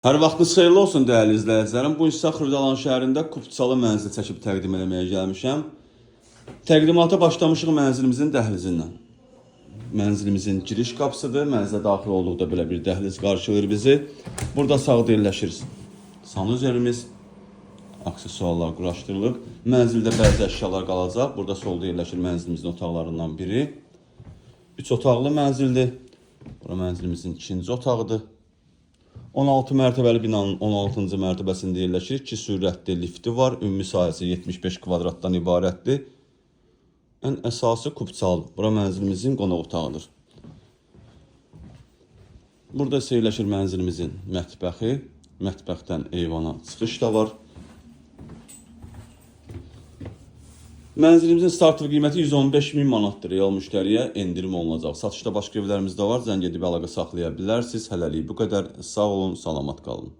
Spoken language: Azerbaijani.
Hər vaxtınız xeyirli olsun dəyərli izləyicilərim. Bu isə Xırdalan şəhərində Kupçalı mənzil çəkib təqdim eləməyə gəlmişəm. Təqdimata başlamışıq mənzilimizin dəhlizindən. Mənzilimizin giriş qapısıdır. Mənzilə daxil olduqda belə bir dəhliz qarşılayır bizi. Burada sağda yerləşir sanuzerimiz, aksesuarlar quraşdırılıb. Mənzildə bəzi əşyalar qalacaq. Burada solda yerləşir mənzilimizin otaqlarından biri. 3 otaqlı mənzildir. Bura mənzilimizin ikinci otağıdır. 16 mərtəbəli binanın 16-cı mərtəbəsində yerləşir. 2 sürətli lifti var. Ümumi sahəsi 75 kvadratdan ibarətdir. Ən əsası Kupçalı. Bura mənzilimizin qonaq otağıdır. Burada isə yerləşir mənzilimizin mətbəxi. Mətbəxdən eyvana çıxış da var. Mənzilimizin startlı qiyməti 115.000 manatdır. Real müştəriyə endirim olunacaq. Satışda başqa evlərimiz də var. Zəng edib əlaqə saxlaya bilərsiniz. Hələlik bu qədər. Sağ olun, salamat qalın.